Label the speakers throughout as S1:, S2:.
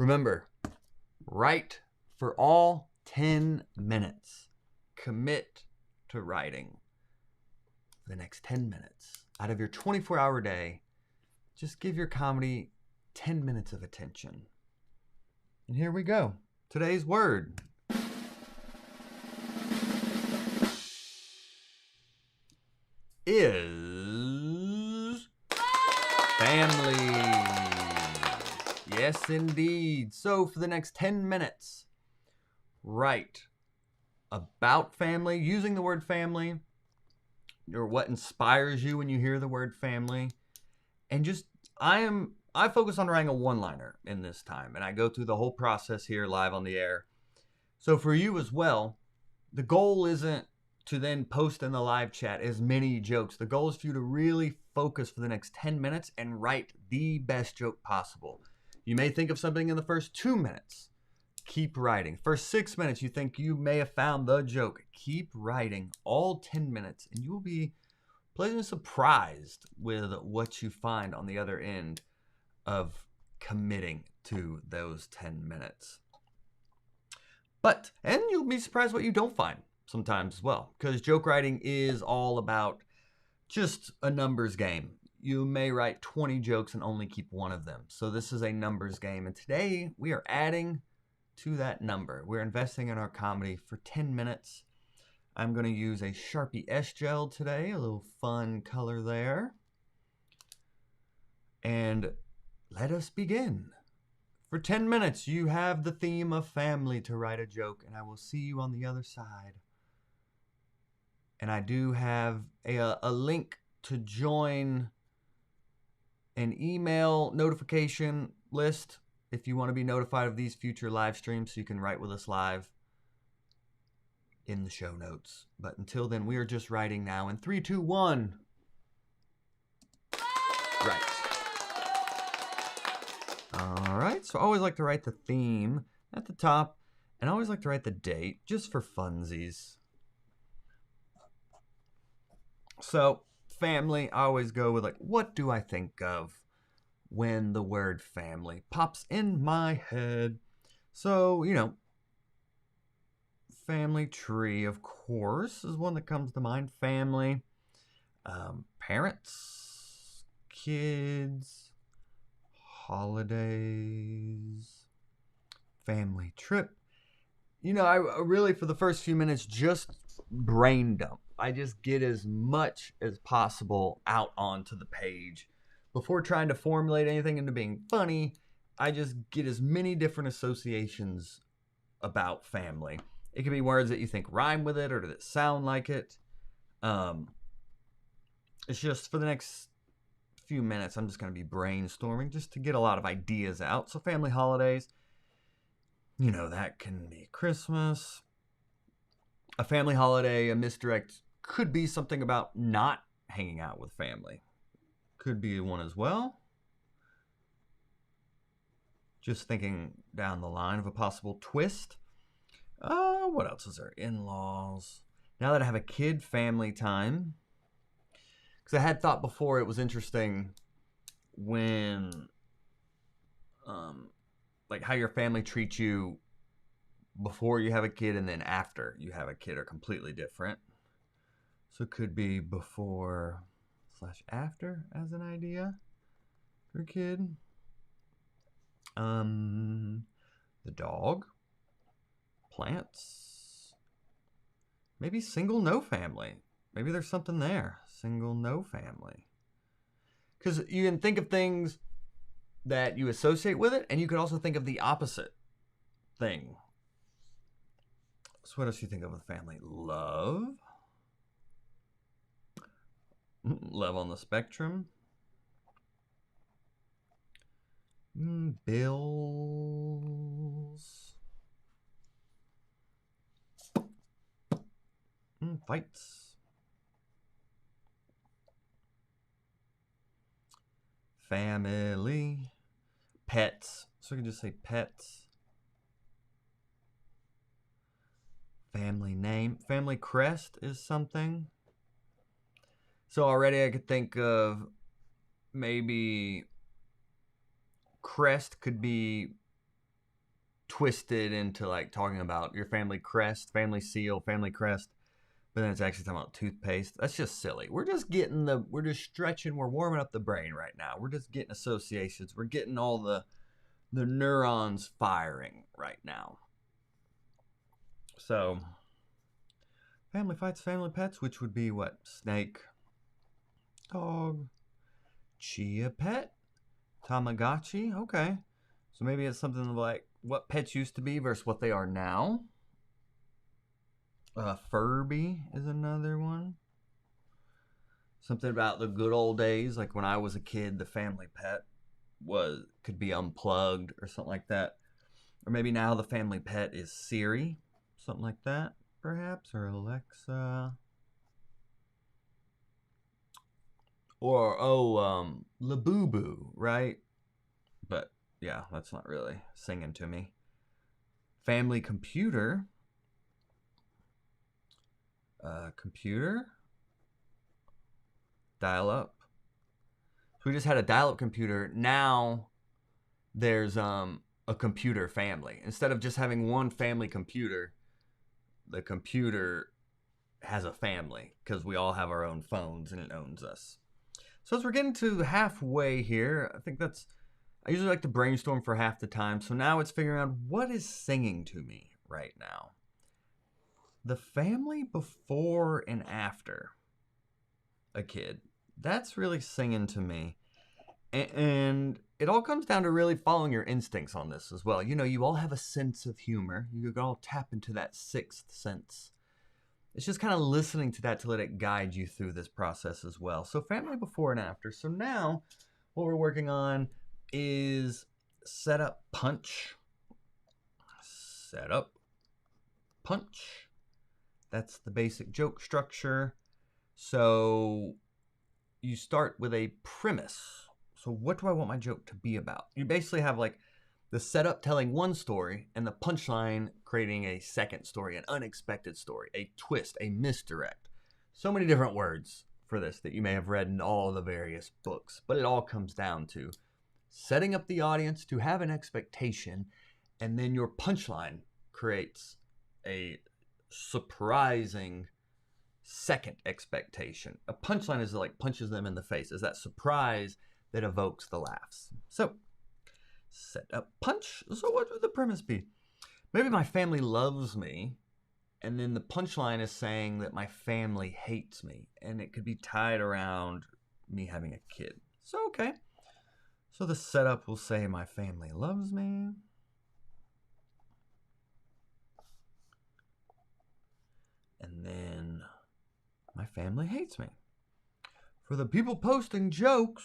S1: Remember, write for all 10 minutes. Commit to writing for the next 10 minutes. Out of your 24-hour day, just give your comedy 10 minutes of attention. And here we go. Today's word is family. Yes, indeed. So for the next 10 minutes, write about family, using the word family, or what inspires you when you hear the word family. And just, I focus on writing a one-liner in this time, and I go through the whole process here live on the air. So for you as well, the goal isn't to then post in the live chat as many jokes. The goal is for you to really focus for the next 10 minutes and write the best joke possible. You may think of something in the first 2 minutes. Keep writing. First 6 minutes, you think you may have found the joke. Keep writing all 10 minutes, and you will be pleasantly surprised with what you find on the other end of committing to those 10 minutes. And you'll be surprised what you don't find sometimes as well, because joke writing is all about just a numbers game. You may write 20 jokes and only keep one of them. So this is a numbers game, and today we are adding to that number. We're investing in our comedy for 10 minutes. I'm going to use a Sharpie S-Gel today, a little fun color there. And let us begin. For 10 minutes, you have the theme of family to write a joke, and I will see you on the other side. And I do have a link to join an email notification list if you want to be notified of these future live streams, so you can write with us live in the show notes. But until then, we are just writing now in 3, 2, 1. Right. All right, so I always like to write the theme at the top, and I always like to write the date just for funsies. So family, I always go with like, what do I think of when the word family pops in my head? So, family tree, of course, is one that comes to mind. Family, parents, kids, holidays, family trip. I really, for the first few minutes, just brain dump. I just get as much as possible out onto the page. Before trying to formulate anything into being funny, I just get as many different associations about family. It can be words that you think rhyme with it or that sound like it. It's just for the next few minutes, I'm just going to be brainstorming just to get a lot of ideas out. So family holidays, that can be Christmas. A family holiday, a misdirect could be something about not hanging out with family. Could be one as well. Just thinking down the line of a possible twist. What else is there? In-laws. Now that I have a kid, family time. Because I had thought before it was interesting when, like how your family treats you before you have a kid and then after you have a kid are completely different. So it could be before/after as an idea for a kid. The dog, plants, maybe single, no family. Maybe there's something there. Single, no family. Because you can think of things that you associate with it, and you could also think of the opposite thing. So what else do you think of with family? Love. Love on the spectrum. Bills. Fights. Family. Pets. So we can just say pets. Family name. Family crest is something. So already I could think of maybe crest could be twisted into like talking about your family crest, family seal, family crest, but then it's actually talking about toothpaste. That's just silly. We're just stretching, we're warming up the brain right now. We're just getting associations. We're getting all the neurons firing right now. So, family fights, family pets, which would be what? Snake, dog, chia pet, Tamagotchi. Okay. So maybe it's something like what pets used to be versus what they are now. Furby is another one. Something about the good old days, like when I was a kid, the family pet could be unplugged or something like that. Or maybe now the family pet is Siri, something like that, perhaps, or Alexa. Or Labubu, right? But yeah, that's not really singing to me. Family computer. Computer. Dial up. So we just had a dial-up computer. Now there's a computer family. Instead of just having one family computer, the computer has a family because we all have our own phones and it owns us. So as we're getting to halfway here, I usually like to brainstorm for half the time. So now it's figuring out what is singing to me right now. The family before and after a kid. That's really singing to me. And it all comes down to really following your instincts on this as well. You know, you all have a sense of humor. You can all tap into that sixth sense. It's just kind of listening to that to let it guide you through this process as well. So family before and after. So now what we're working on is setup, punch. Setup, punch. That's the basic joke structure. So you start with a premise. So what do I want my joke to be about? You basically have like the setup telling one story and the punchline creating a second story, an unexpected story, a twist, a misdirect. So many different words for this that you may have read in all the various books, but it all comes down to setting up the audience to have an expectation, and then your punchline creates a surprising second expectation. A punchline is like punches them in the face, is that surprise that evokes the laughs. So set up, punch. So what would the premise be? Maybe my family loves me, and then the punchline is saying that my family hates me, and it could be tied around me having a kid. So okay, so the setup will say my family loves me, and then my family hates me. For the people posting jokes,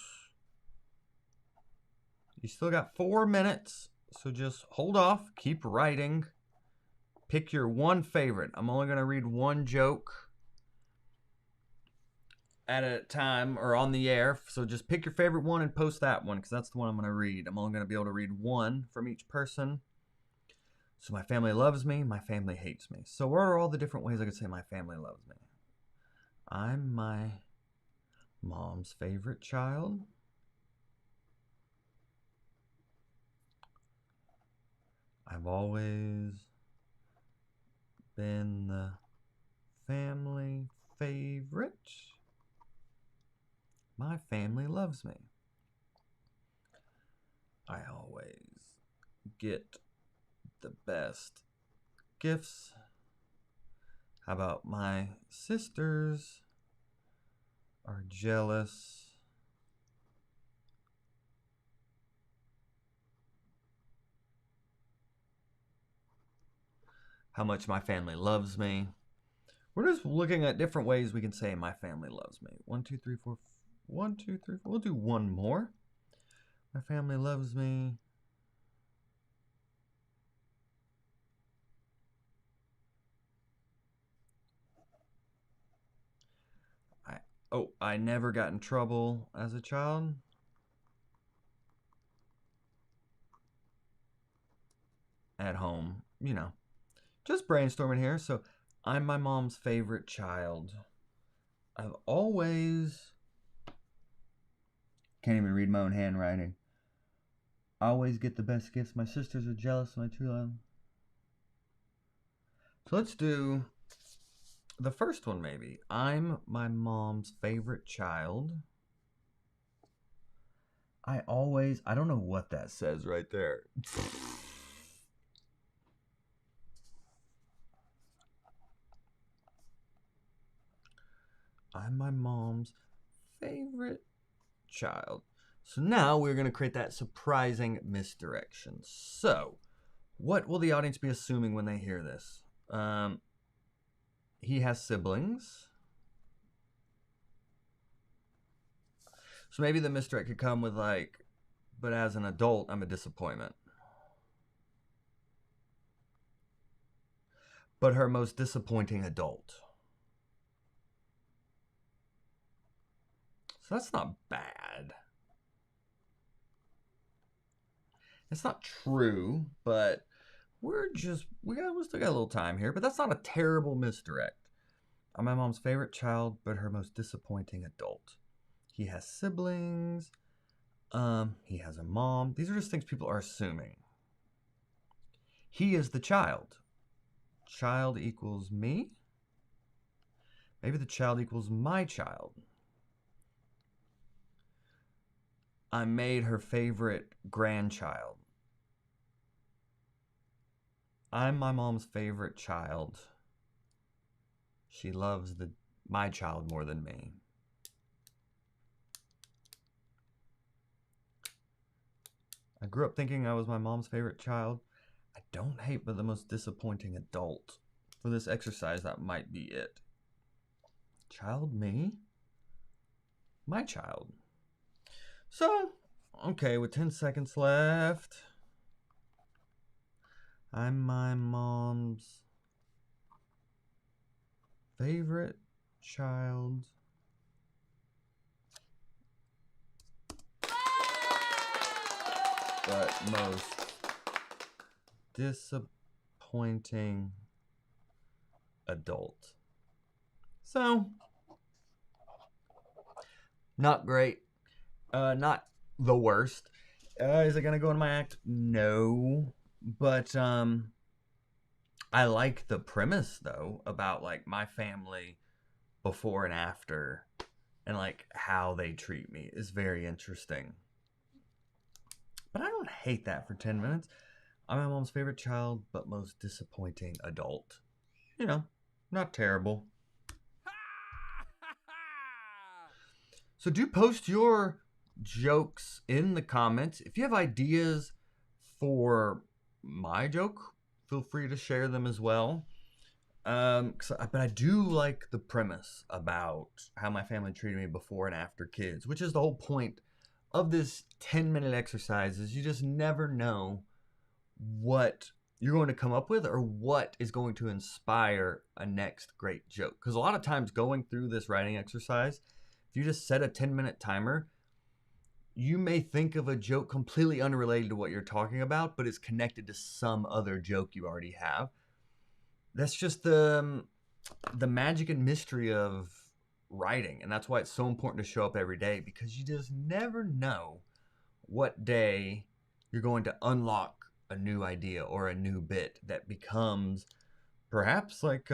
S1: you still got 4 minutes, so just hold off, keep writing. Pick your one favorite. I'm only going to read one joke at a time or on the air, so just pick your favorite one and post that one because that's the one I'm going to read. I'm only going to be able to read one from each person. So my family loves me, my family hates me. So what are all the different ways I could say my family loves me? I'm my mom's favorite child. I've always been the family favorite. My family loves me. I always get the best gifts. How about my sisters are jealous how much my family loves me. We're just looking at different ways we can say my family loves me. 1, 2, 3, 4. 1, 2, 3, 4. We'll do one more. My family loves me. I never got in trouble as a child. At home, you know. Just brainstorming here. So, I'm my mom's favorite child. I've always... Can't even read my own handwriting. I always get the best gifts. My sisters are jealous of my true love. So let's do the first one maybe. I'm my mom's favorite child. I don't know what that says right there. I'm my mom's favorite child. So now we're going to create that surprising misdirection. So, what will the audience be assuming when they hear this? He has siblings. So maybe the misdirect could come with like, but as an adult, I'm a disappointment. But her most disappointing adult. So that's not bad. It's not true, but we still got a little time here, but that's not a terrible misdirect. I'm my mom's favorite child, but her most disappointing adult. He has siblings. He has a mom. These are just things people are assuming. He is the child. Child equals me. Maybe the child equals my child. I made her favorite grandchild. I'm my mom's favorite child. She loves my child more than me. I grew up thinking I was my mom's favorite child. I don't hate, but the most disappointing adult. For this exercise, that might be it. Child, me? My child. So, okay, with 10 seconds left. I'm my mom's favorite child. But most disappointing adult. So, not great. Not the worst. Is it gonna go in my act? No. But I like the premise though about like my family before and after and like how they treat me is very interesting. But I don't hate that for 10 minutes. I'm my mom's favorite child, but most disappointing adult. You know, not terrible. So do post your jokes in the comments. If you have ideas for my joke, feel free to share them as well. But I do like the premise about how my family treated me before and after kids, which is the whole point of this 10-minute exercise. Is you just never know what you're going to come up with or what is going to inspire a next great joke. Because a lot of times going through this writing exercise, if you just set a 10-minute timer, you may think of a joke completely unrelated to what you're talking about, but it's connected to some other joke you already have. That's just the magic and mystery of writing. And that's why it's so important to show up every day, because you just never know what day you're going to unlock a new idea or a new bit that becomes perhaps like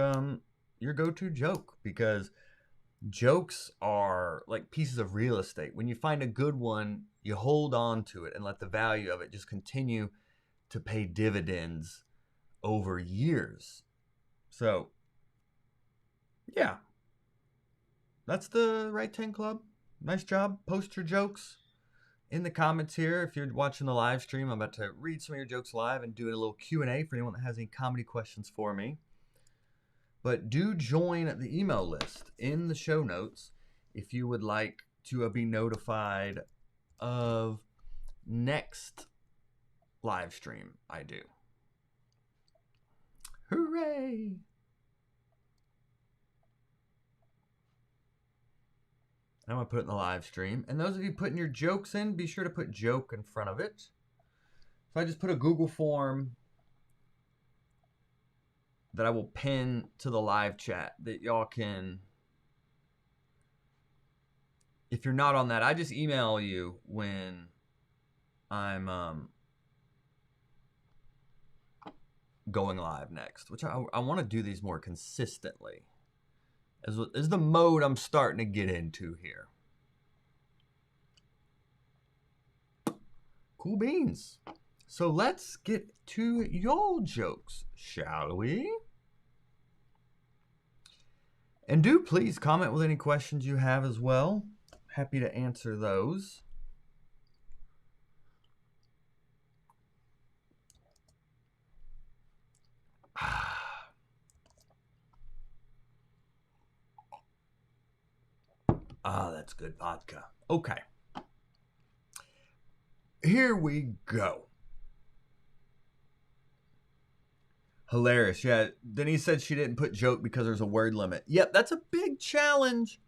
S1: your go-to joke, because jokes are like pieces of real estate. When you find a good one, you hold on to it and let the value of it just continue to pay dividends over years. So, yeah, that's the Write10 Club. Nice job. Post your jokes in the comments here. If you're watching the live stream, I'm about to read some of your jokes live and do a little Q&A for anyone that has any comedy questions for me. But do join the email list in the show notes if you would like to be notified of next live stream I do. Hooray! I'm going to put it in the live stream. And those of you putting your jokes in, be sure to put joke in front of it. So I just put a Google form that I will pin to the live chat that y'all can, if you're not on that, I just email you when I'm going live next, which I want to do these more consistently. Is the mode I'm starting to get into here. Cool beans. So let's get to your jokes, shall we? And do please comment with any questions you have as well. Happy to answer those. Ah, that's good vodka. Okay. Here we go. Hilarious. Yeah, Denise said she didn't put joke because there's a word limit. Yep, that's a big challenge.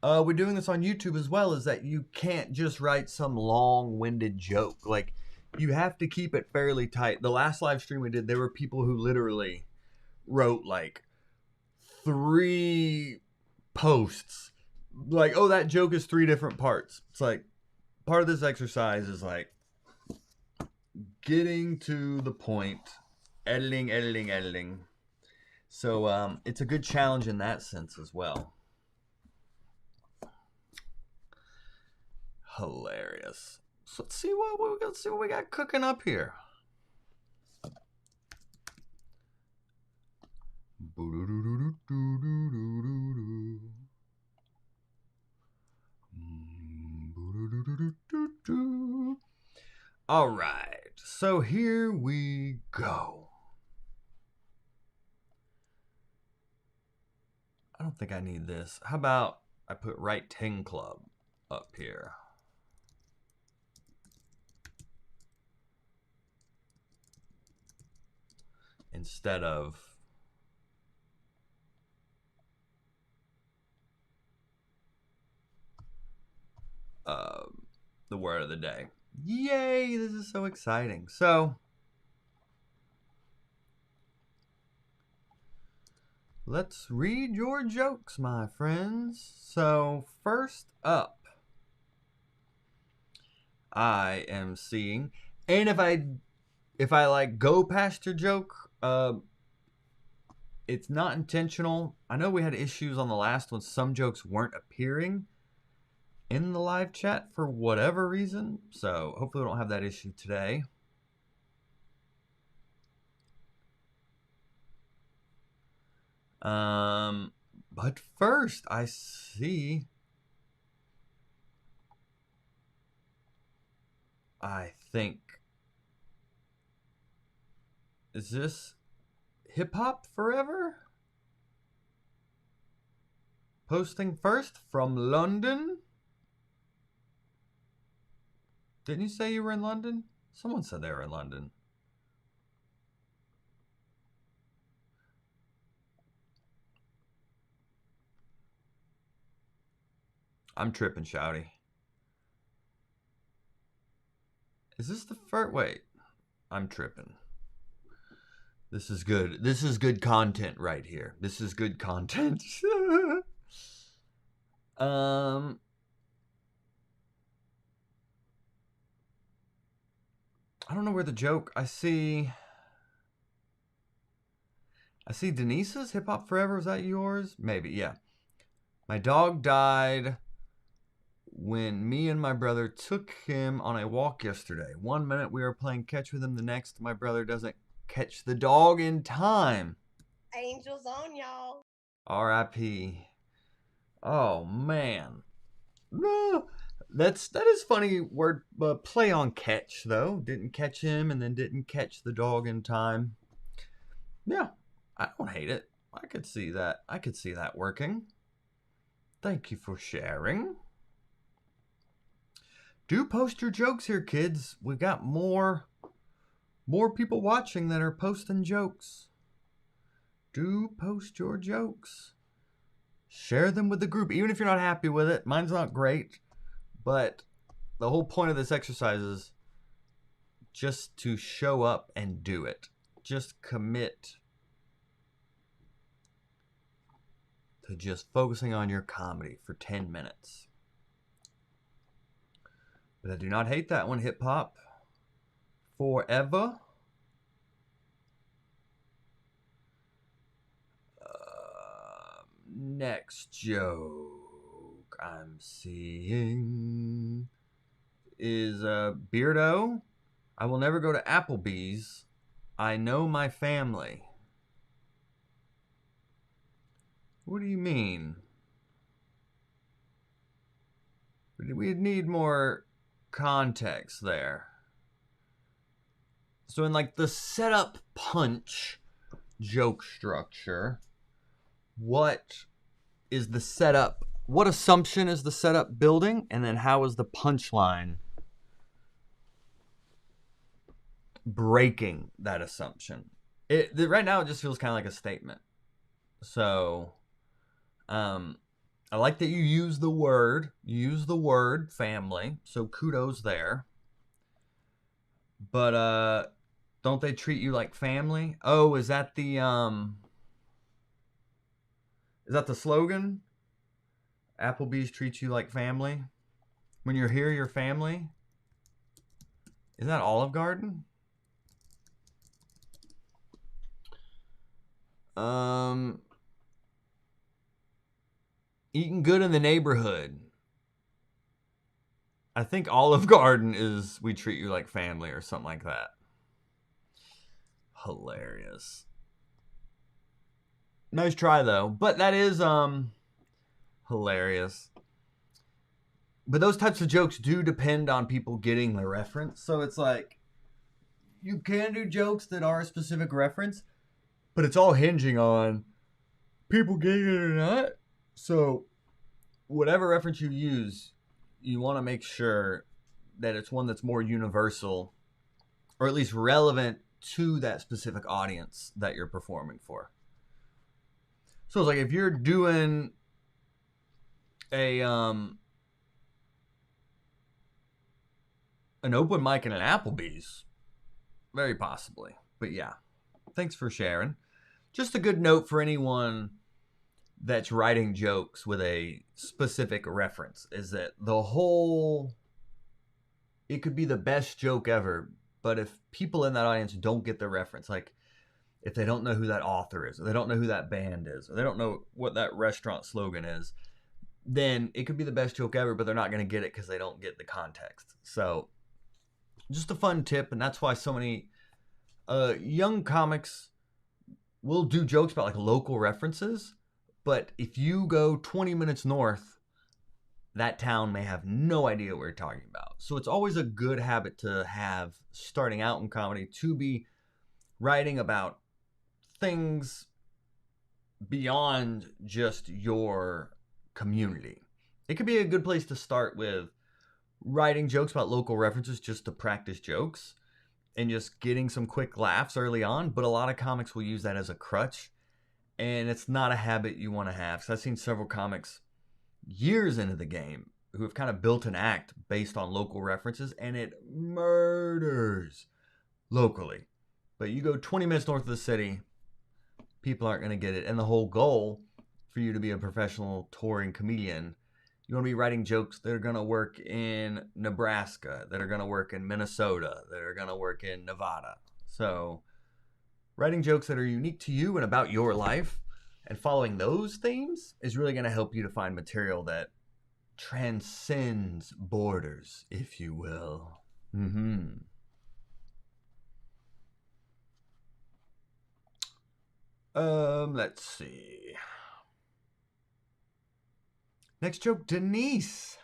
S1: We're doing this on YouTube as well, is that you can't just write some long-winded joke. Like, you have to keep it fairly tight. The last live stream we did, there were people who literally wrote like 3 posts. Like, oh, that joke is 3 different parts. It's like, part of this exercise is like getting to the point, editing. So it's a good challenge in that sense as well. Hilarious. So let's see what we got cooking up here. All right, so here we go. I don't think I need this. How about I put Write10 Club up here? Instead of the word of the day. Yay, this is so exciting. So let's read your jokes, my friends. So first up, I am seeing, and if I like go past your joke, it's not intentional. I know we had issues on the last one. Some jokes weren't appearing in the live chat for whatever reason. So hopefully we don't have that issue today. But first I think, is this Hip Hop Forever? Posting first from London. Didn't you say you were in London? Someone said they were in London. I'm tripping, Shouty. Is this the first? Wait, I'm tripping. This is good. This is good content right here. This is good content. I don't know where the joke. I see Denise's Hip Hop Forever. Was that yours? Maybe, yeah. My dog died when me and my brother took him on a walk yesterday. 1 minute we were playing catch with him. The next, my brother doesn't catch the dog in time.
S2: Angels on y'all.
S1: R.I.P. Oh, man. No. That is funny word play on catch, though. Didn't catch him and then didn't catch the dog in time. Yeah, I don't hate it. I could see that. I could see that working. Thank you for sharing. Do post your jokes here, kids. We've got more people watching that are posting jokes. Do post your jokes. Share them with the group, even if you're not happy with it. Mine's not great. But the whole point of this exercise is just to show up and do it. Just commit to just focusing on your comedy for 10 minutes. But I do not hate that one, Hip Hop Forever. Next joke I'm seeing is Beardo. I will never go to Applebee's. I know my family. What do you mean? We need more context there. So in like the setup punch joke structure, what is the setup? What assumption is the setup building? And then how is the punchline breaking that assumption? Right now it just feels kind of like a statement. So I like that you use the word family. So kudos there. But don't they treat you like family? Oh, is that the slogan? Applebee's treats you like family. When you're here, you're family. Is that Olive Garden? Eating good in the neighborhood. I think Olive Garden is we treat you like family or something like that. Hilarious. Nice try though, but that is hilarious. But those types of jokes do depend on people getting the reference. So it's like you can do jokes that are a specific reference, but it's all hinging on people getting it or not. So whatever reference you use, you want to make sure that it's one that's more universal or at least relevant to that specific audience that you're performing for. So it's like if you're doing an open mic in an Applebee's, very possibly. But yeah, thanks for sharing. Just a good note for anyone that's writing jokes with a specific reference is that it could be the best joke ever, but if people in that audience don't get the reference, like if they don't know who that author is, or they don't know who that band is, or they don't know what that restaurant slogan is, then it could be the best joke ever, but they're not going to get it because they don't get the context. So just a fun tip, and that's why so many young comics will do jokes about like local references. But if you go 20 minutes north, that town may have no idea what you're talking about. So it's always a good habit to have starting out in comedy to be writing about things beyond just your community. It could be a good place to start with writing jokes about local references just to practice jokes and just getting some quick laughs early on. But a lot of comics will use that as a crutch. And it's not a habit you want to have. So I've seen several comics years into the game who have kind of built an act based on local references, and it murders locally. But you go 20 minutes north of the city, people aren't going to get it. And the whole goal for you to be a professional touring comedian, you want to be writing jokes that are going to work in Nebraska, that are going to work in Minnesota, that are going to work in Nevada. So writing jokes that are unique to you and about your life and following those themes is really going to help you to find material that transcends borders, if you will. Let's see. Next joke, Denise.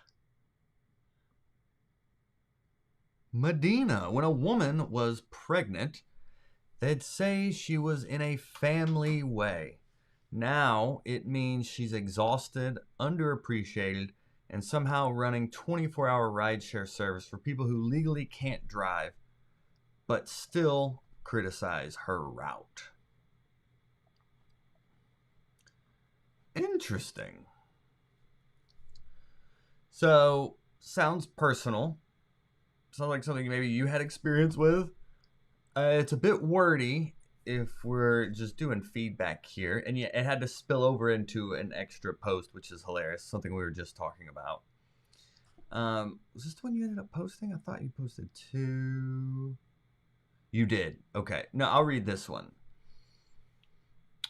S1: Medina. When a woman was pregnant, they'd say she was in a family way. Now it means she's exhausted, underappreciated, and somehow running 24-hour rideshare service for people who legally can't drive, but still criticize her route. Interesting. So, sounds personal. Sounds like something maybe you had experience with. It's a bit wordy if we're just doing feedback here. And yet it had to spill over into an extra post, which is hilarious. Something we were just talking about. Was this the one you ended up posting? I thought you posted two. You did. Okay. No, I'll read this one.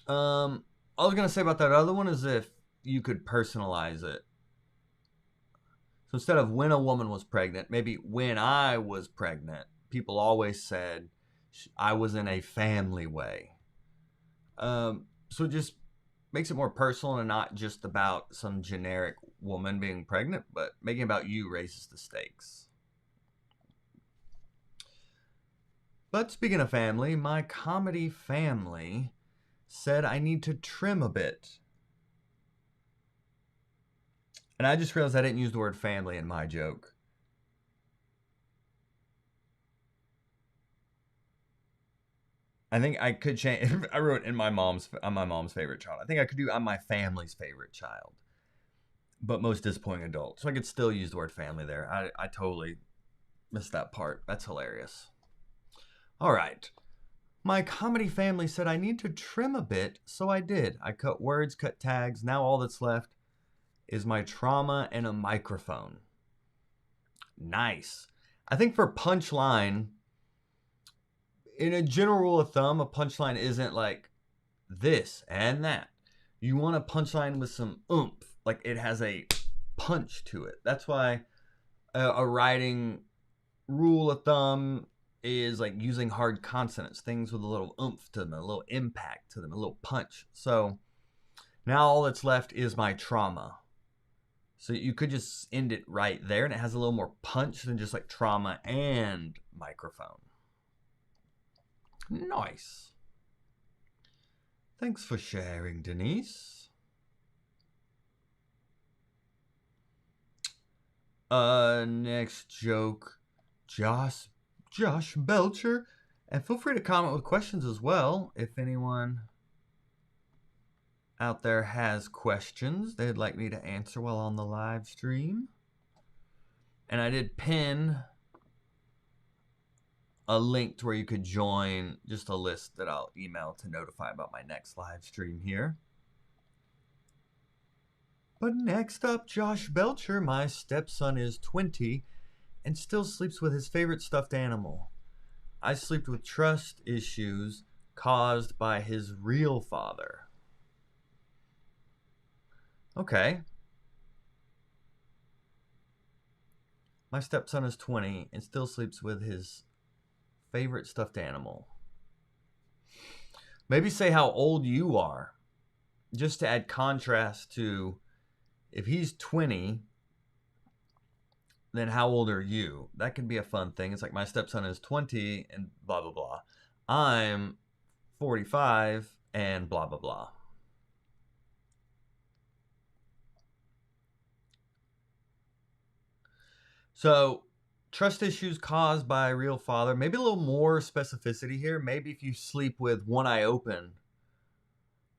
S1: All I was going to say about that other one is if you could personalize it. So instead of when a woman was pregnant, maybe when I was pregnant, people always said I was in a family way. So it just makes it more personal and not just about some generic woman being pregnant, but making it about you raises the stakes. But speaking of family, my comedy family said I need to trim a bit. And I just realized I didn't use the word family in my joke. I think I could change. I wrote I'm my mom's favorite child. I think I could do I'm my family's favorite child, but most disappointing adult. So I could still use the word family there. I totally missed that part. That's hilarious. All right. My comedy family said I need to trim a bit, so I did. I cut words, cut tags. Now all that's left is my trauma and a microphone. Nice. I think for punchline, in a general rule of thumb, a punchline isn't like this and that. You want a punchline with some oomph, like it has a punch to it. That's why a writing rule of thumb is like using hard consonants, things with a little oomph to them, a little impact to them, a little punch. So now all that's left is my trauma. So you could just end it right there, and it has a little more punch than just like trauma and microphone. Nice. Thanks for sharing, Denise. Next joke, Josh Belcher. And feel free to comment with questions as well if anyone out there has questions they'd like me to answer while on the live stream. And I did pin a link to where you could join just a list that I'll email to notify about my next live stream here. But next up, Josh Belcher. My stepson is 20 and still sleeps with his favorite stuffed animal. I slept with trust issues caused by his real father. Okay. My stepson is 20 and still sleeps with his favorite stuffed animal. Maybe say how old you are, just to add contrast to if he's 20, then how old are you? That could be a fun thing. It's like my stepson is 20 and blah, blah, blah. I'm 45 and blah, blah, blah. So trust issues caused by a real father. Maybe a little more specificity here. Maybe if you sleep with one eye open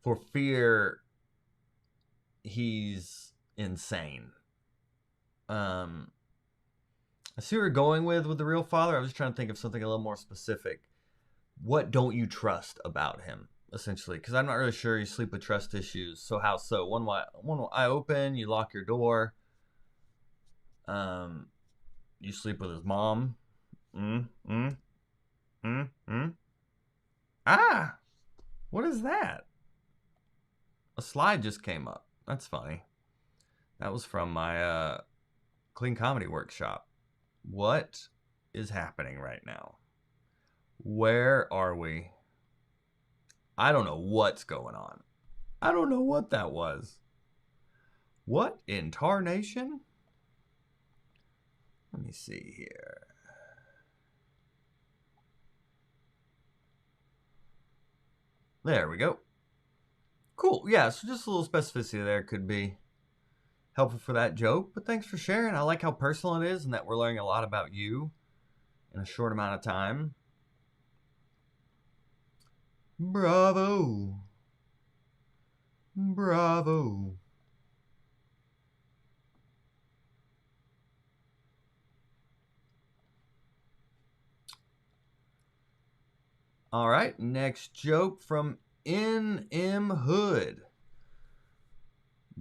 S1: for fear he's insane. I see where you're going with the real father. I was trying to think of something a little more specific. What don't you trust about him, essentially? Because I'm not really sure you sleep with trust issues. So how so? One eye open, you lock your door. You sleep with his mom. Ah! What is that? A slide just came up. That's funny. That was from my clean comedy workshop. What is happening right now? Where are we? I don't know what's going on. I don't know what that was. What in tarnation? Let me see here. There we go. Cool. Yeah, so just a little specificity there could be helpful for that joke. But thanks for sharing. I like how personal it is and that we're learning a lot about you in a short amount of time. Bravo. Bravo. All right, next joke from N.M. Hood.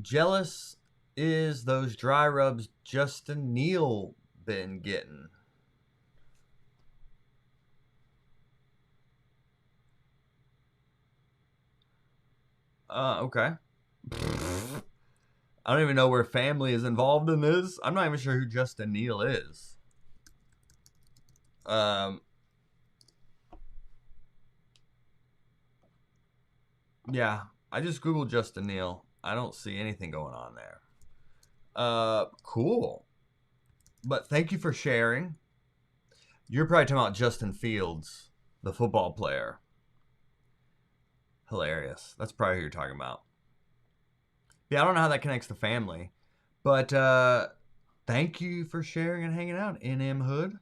S1: Jealous is those dry rubs Justin Neal been getting. Okay. I don't even know where family is involved in this. I'm not even sure who Justin Neal is. Yeah, I just Googled Justin Neal. I don't see anything going on there. Cool. But thank you for sharing. You're probably talking about Justin Fields, the football player. Hilarious. That's probably who you're talking about. Yeah, I don't know how that connects to family. But thank you for sharing and hanging out, NM Hood.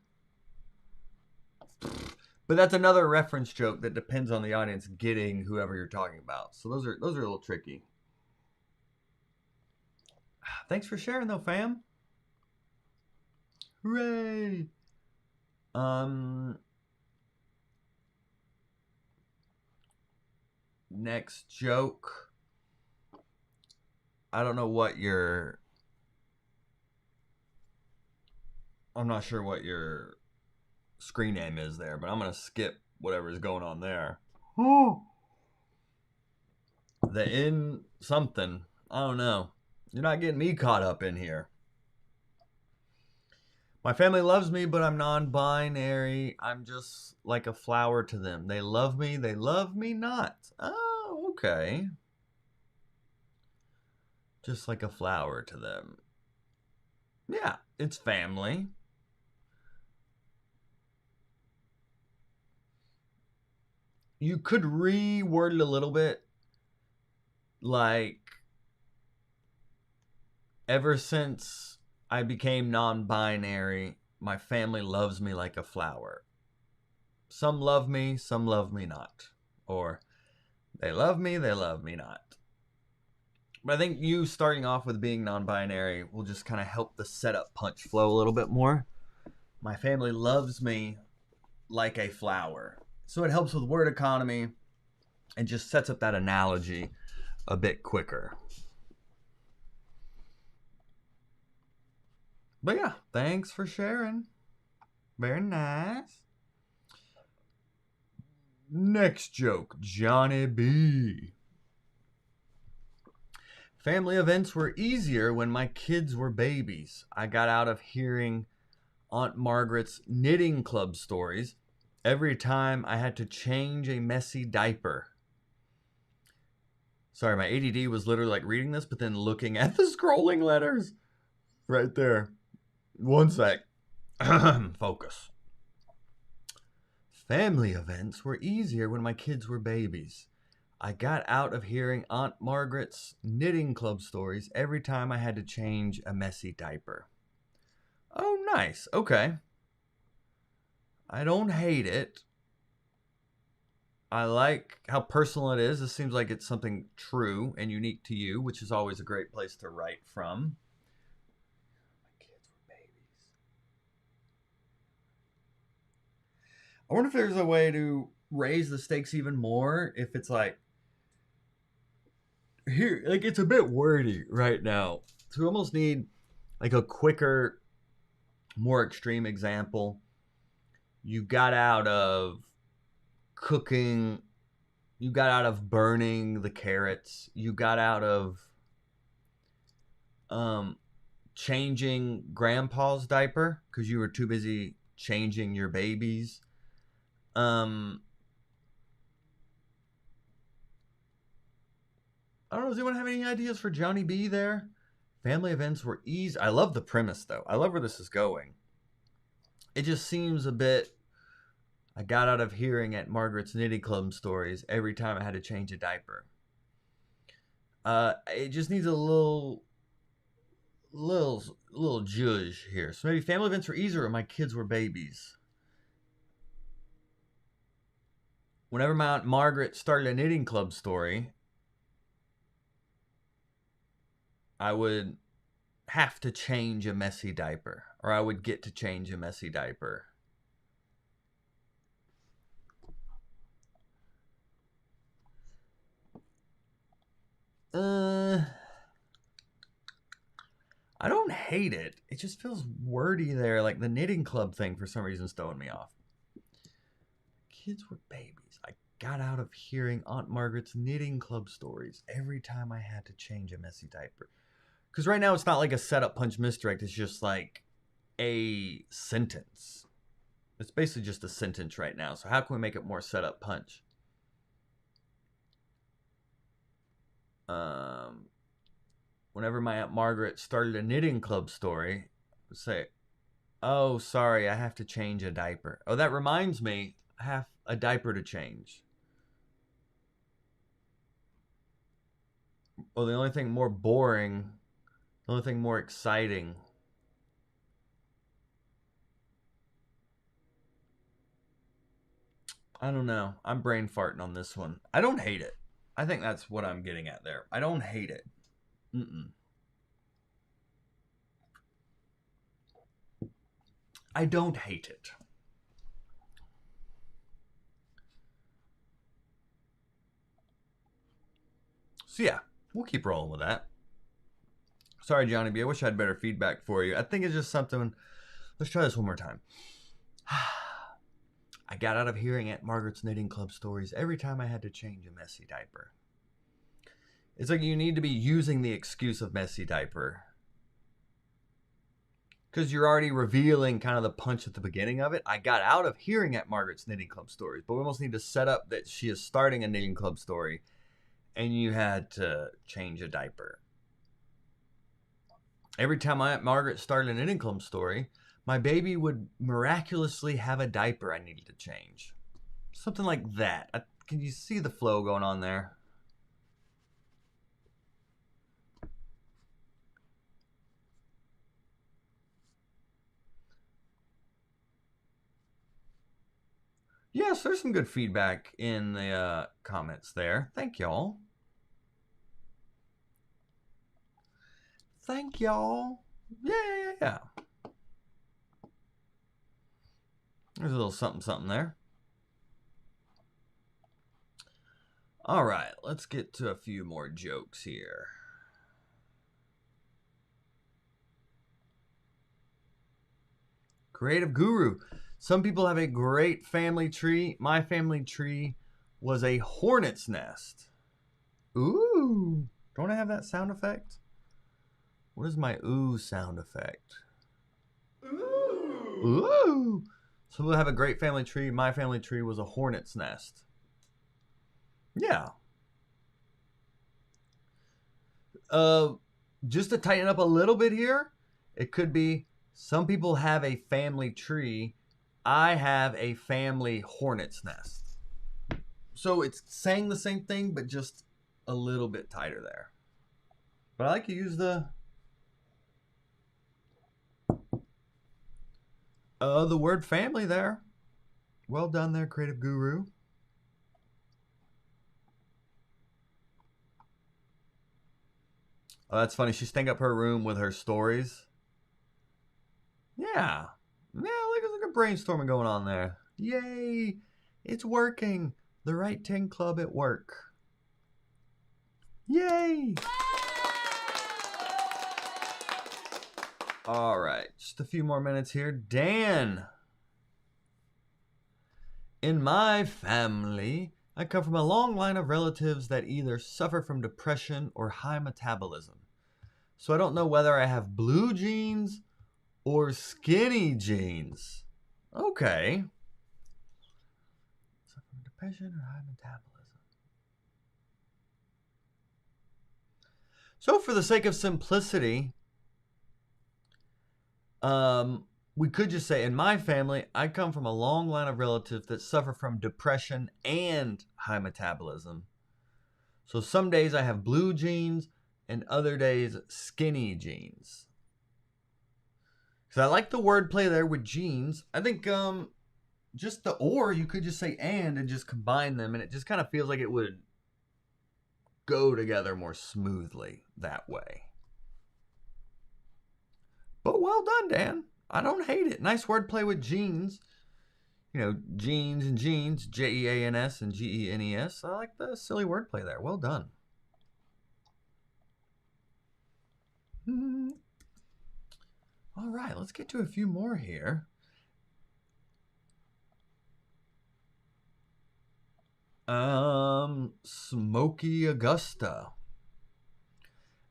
S1: But that's another reference joke that depends on the audience getting whoever you're talking about. So those are a little tricky. Thanks for sharing though, fam. Hooray! Next joke. I don't know what your... I'm not sure what your screen name is there, but I'm going to skip whatever is going on there. The in something. I don't know. You're not getting me caught up in here. My family loves me, but I'm non-binary. I'm just like a flower to them. They love me not. Oh, okay. Just like a flower to them. Yeah, it's family. You could reword it a little bit. Like, ever since I became non-binary, my family loves me like a flower. Some love me not. Or they love me not. But I think you starting off with being non-binary will just kind of help the setup punch flow a little bit more. My family loves me like a flower. So it helps with word economy and just sets up that analogy a bit quicker. But yeah, thanks for sharing. Very nice. Next joke, Johnny B. Family events were easier when my kids were babies. I got out of hearing Aunt Margaret's knitting club stories every time I had to change a messy diaper. Sorry, my ADD was literally like reading this, but then looking at the scrolling letters right there. One sec. Focus. Family events were easier when my kids were babies. I got out of hearing Aunt Margaret's knitting club stories every time I had to change a messy diaper. Oh, nice. Okay. I don't hate it. I like how personal it is. This seems like it's something true and unique to you, which is always a great place to write from. My kids were babies. I wonder if there's a way to raise the stakes even more. If it's like, here, like it's a bit wordy right now. So we almost need like a quicker, more extreme example. You got out of cooking, you got out of burning the carrots, you got out of changing grandpa's diaper because you were too busy changing your babies. I don't know, does anyone have any ideas for Johnny B there? Family events were easy. I love the premise though. I love where this is going. It just seems a bit... I got out of hearing at Margaret's knitting club stories every time I had to change a diaper. It just needs a little judge here. So maybe family events were easier when my kids were babies. Whenever my Aunt Margaret started a knitting club story, I would have to change a messy diaper, or I would get to change a messy diaper. I don't hate it. It just feels wordy there. Like the knitting club thing for some reason is throwing me off. Kids were babies. I got out of hearing Aunt Margaret's knitting club stories every time I had to change a messy diaper. Because right now it's not like a setup, punch, misdirect. It's just like a sentence. It's basically just a sentence right now. So how can we make it more setup, punch? Whenever my Aunt Margaret started a knitting club story, say, oh, sorry, I have to change a diaper. Oh, that reminds me, I have a diaper to change. Oh, the only thing more boring, the only thing more exciting. I don't know. I'm brain farting on this one. I don't hate it. I think that's what I'm getting at there. I don't hate it. I don't hate it. So yeah, we'll keep rolling with that. Sorry, Johnny B. I wish I had better feedback for you. I think it's just something. Let's try this one more time. I got out of hearing Aunt Margaret's knitting club stories every time I had to change a messy diaper. It's like you need to be using the excuse of messy diaper. Because you're already revealing kind of the punch at the beginning of it. I got out of hearing Aunt Margaret's knitting club stories, but we almost need to set up that she is starting a knitting club story and you had to change a diaper. Every time my Aunt Margaret started a knitting club story, my baby would miraculously have a diaper I needed to change. Something like that. Can you see the flow going on there? Yes, there's some good feedback in the comments there. Thank y'all. Thank y'all. Yeah. There's a little something there. All right, let's get to a few more jokes here. Creative Guru. Some people have a great family tree. My family tree was a hornet's nest. Ooh. Don't I have that sound effect? What is my ooh sound effect? Ooh. Ooh. Some people have a great family tree. My family tree was a hornet's nest. Yeah. Just to tighten up a little bit here, it could be some people have a family tree. I have a family hornet's nest. So it's saying the same thing, but just a little bit tighter there. But I like to use the word family there. Well done there, Creative Guru. Oh, that's funny. She's staying up her room with her stories. Yeah. Look at brainstorming going on there. Yay. It's working. The Write10 Club at work. Yay. All right. Just a few more minutes here. Dan. In my family, I come from a long line of relatives that either suffer from depression or high metabolism. So I don't know whether I have blue genes or skinny jeans. Okay. Suffer from depression or high metabolism. So for the sake of simplicity, we could just say, in my family, I come from a long line of relatives that suffer from depression and high metabolism. So some days I have blue jeans and other days skinny jeans. Because I like the wordplay there with jeans. I think just the or, you could just say and just combine them, and it just kind of feels like it would go together more smoothly that way. But well done, Dan. I don't hate it. Nice wordplay with jeans. You know, jeans and jeans, Jeans and Genes. I like the silly wordplay there. Well done. All right, let's get to a few more here. Smoky Augusta.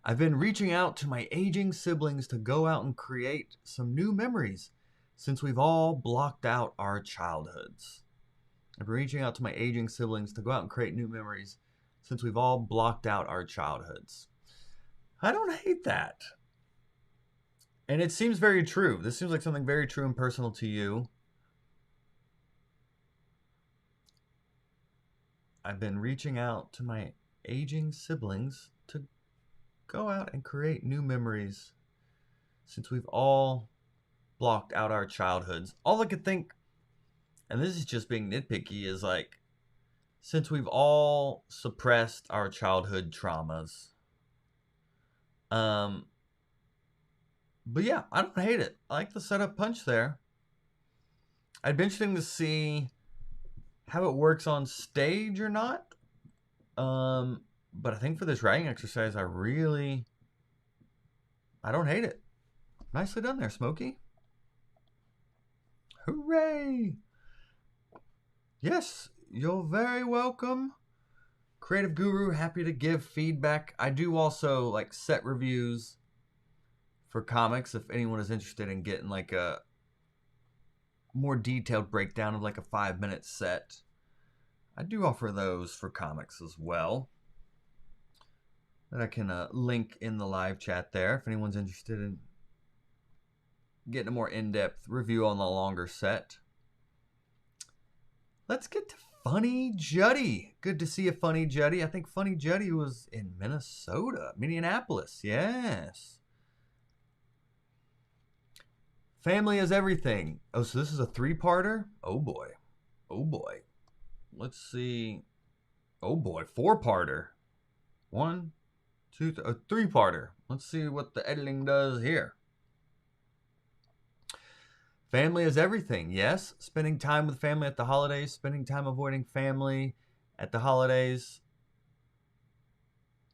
S1: I've been reaching out to my aging siblings to go out and create some new memories since we've all blocked out our childhoods. I've been reaching out to my aging siblings to go out and create new memories since we've all blocked out our childhoods. I don't hate that. And it seems very true. This seems like something very true and personal to you. I've been reaching out to my aging siblings to go out and create new memories since we've all blocked out our childhoods. All I could think, and this is just being nitpicky, is like, since we've all suppressed our childhood traumas. But yeah, I don't hate it. I like the setup punch there. I'd be interesting to see how it works on stage or not. But I think for this writing exercise, I don't hate it. Nicely done there, Smokey. Hooray! Yes, you're very welcome. Creative Guru, happy to give feedback. I do also like set reviews for comics if anyone is interested in getting like a more detailed breakdown of like a 5-minute set. I do offer those for comics as well. That I can link in the live chat there if anyone's interested in getting a more in-depth review on the longer set. Let's get to Funny Juddy. Good to see you, Funny Juddy. I think Funny Juddy was in Minneapolis. Yes. Family is everything. Oh, so this is a 3-parter? Oh boy. Oh boy. Let's see. Oh boy, 4-parter. 1, 2, 3-parter. Let's see what the editing does here. Family is everything. Yes, spending time with family at the holidays, spending time avoiding family at the holidays.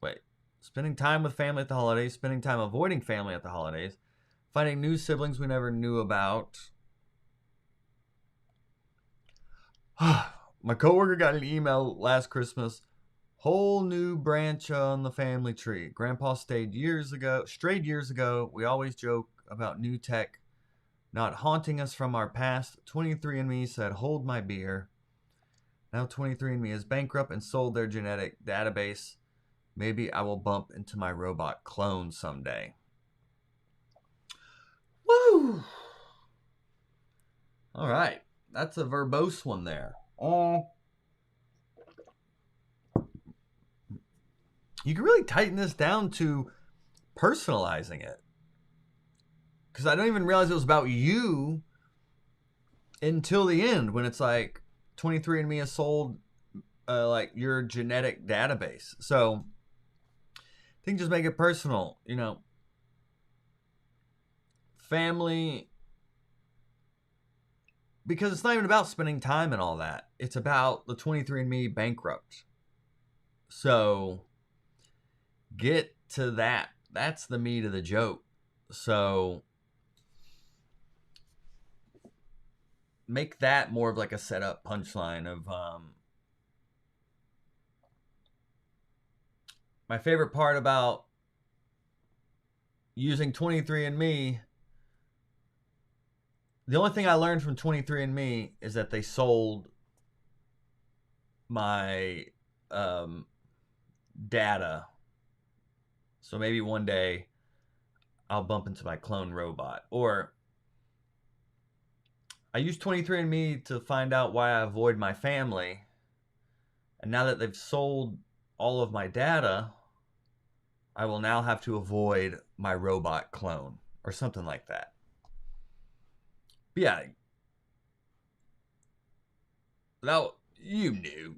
S1: Wait. Spending time with family at the holidays, spending time avoiding family at the holidays, finding new siblings we never knew about. My coworker got an email last Christmas. Whole new branch on the family tree. Grandpa strayed years ago. We always joke about new tech not haunting us from our past. 23andMe said, hold my beer. Now 23andMe is bankrupt and sold their genetic database. Maybe I will bump into my robot clone someday. Woo! All right. That's a verbose one there. You can really tighten this down to personalizing it. Because I don't even realize it was about you until the end when it's like 23andMe has sold like your genetic database. So I think just make it personal, you know. Family, because it's not even about spending time and all that. It's about the 23andMe bankrupt. So get to that. That's the meat of the joke. So make that more of like a setup punchline of my favorite part about using 23andMe. The only thing I learned from 23andMe is that they sold my data. So maybe one day I'll bump into my clone robot. Or I use 23andMe to find out why I avoid my family. And now that they've sold all of my data, I will now have to avoid my robot clone. Or something like that. But yeah, you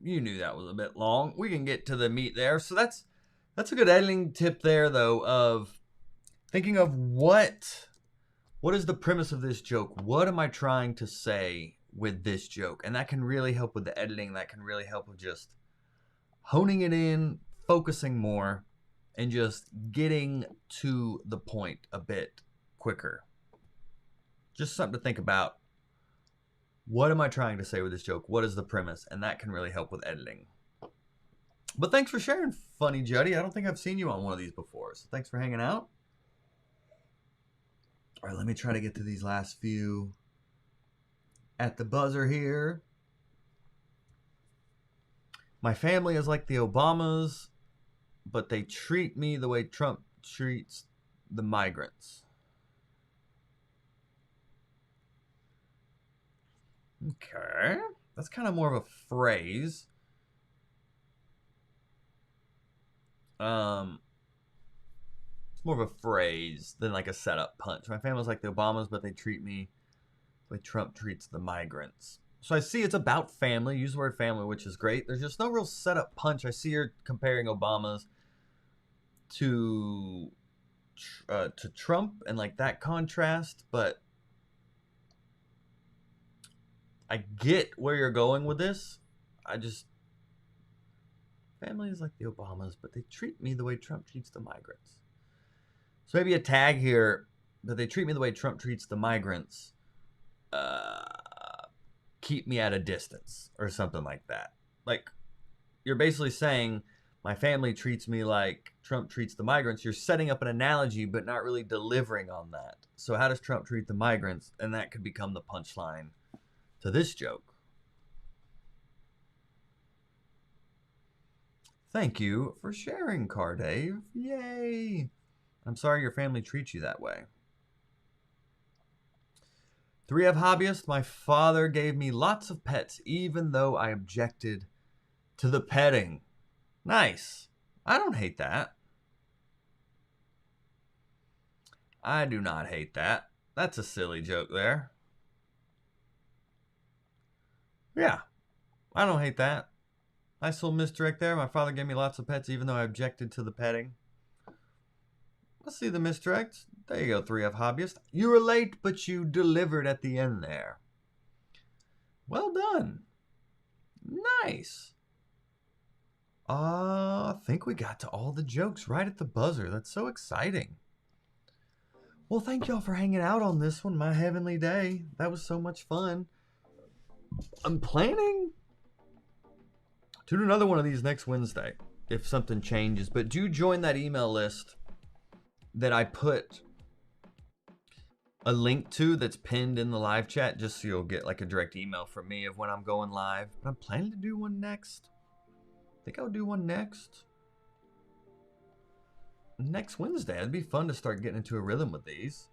S1: knew that was a bit long. We can get to the meat there. So that's a good editing tip there, though, of thinking of what is the premise of this joke? What am I trying to say with this joke? And that can really help with the editing. That can really help with just honing it in, focusing more, and just getting to the point a bit quicker. Just something to think about. What am I trying to say with this joke? What is the premise? And that can really help with editing. But thanks for sharing, Funny Juddy. I don't think I've seen you on one of these before, so thanks for hanging out. All right, let me try to get to these last few at the buzzer here. My family is like the Obamas, but they treat me the way Trump treats the migrants. Okay, that's kind of more of a phrase. It's more of a phrase than like a setup punch. My family's like the Obamas, but they treat me the way Trump treats the migrants. So I see it's about family. Use the word family, which is great. There's just no real setup punch. I see you're comparing Obamas to Trump and like that contrast, but I get where you're going with this. Family is like the Obamas, but they treat me the way Trump treats the migrants. So maybe a tag here that they treat me the way Trump treats the migrants. Keep me at a distance or something like that. Like, you're basically saying my family treats me like Trump treats the migrants. You're setting up an analogy, but not really delivering on that. So how does Trump treat the migrants? And that could become the punchline to this joke. Thank you for sharing, Car Dave. Yay! I'm sorry your family treats you that way. 3F hobbyist, my father gave me lots of pets, even though I objected to the petting. Nice. I don't hate that. I do not hate that. That's a silly joke there. Yeah, I don't hate that. Nice little misdirect there. My father gave me lots of pets, even though I objected to the petting. Let's see the misdirect. There you go, 3F hobbyist. You were late, but you delivered at the end there. Well done. Nice. I think we got to all the jokes right at the buzzer. That's so exciting. Well, thank y'all for hanging out on this one, my heavenly day. That was so much fun. I'm planning to do another one of these next Wednesday if something changes. But do join that email list that I put a link to that's pinned in the live chat, just so you'll get like a direct email from me of when I'm going live. But I'm planning to do one next. I think I'll do one next Wednesday. It'd be fun to start getting into a rhythm with these.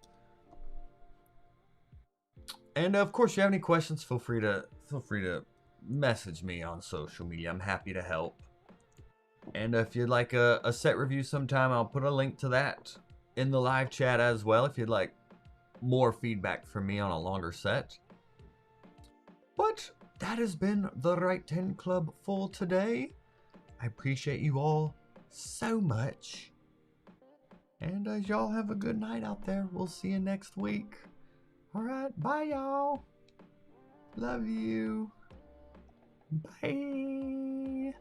S1: And of course, if you have any questions, feel free to message me on social media. I'm happy to help. And if you'd like a set review sometime, I'll put a link to that in the live chat as well, if you'd like more feedback from me on a longer set. But that has been the Write10 Club for today. I appreciate you all so much. And y'all have a good night out there. We'll see you next week. All right, bye y'all. Love you. Bye.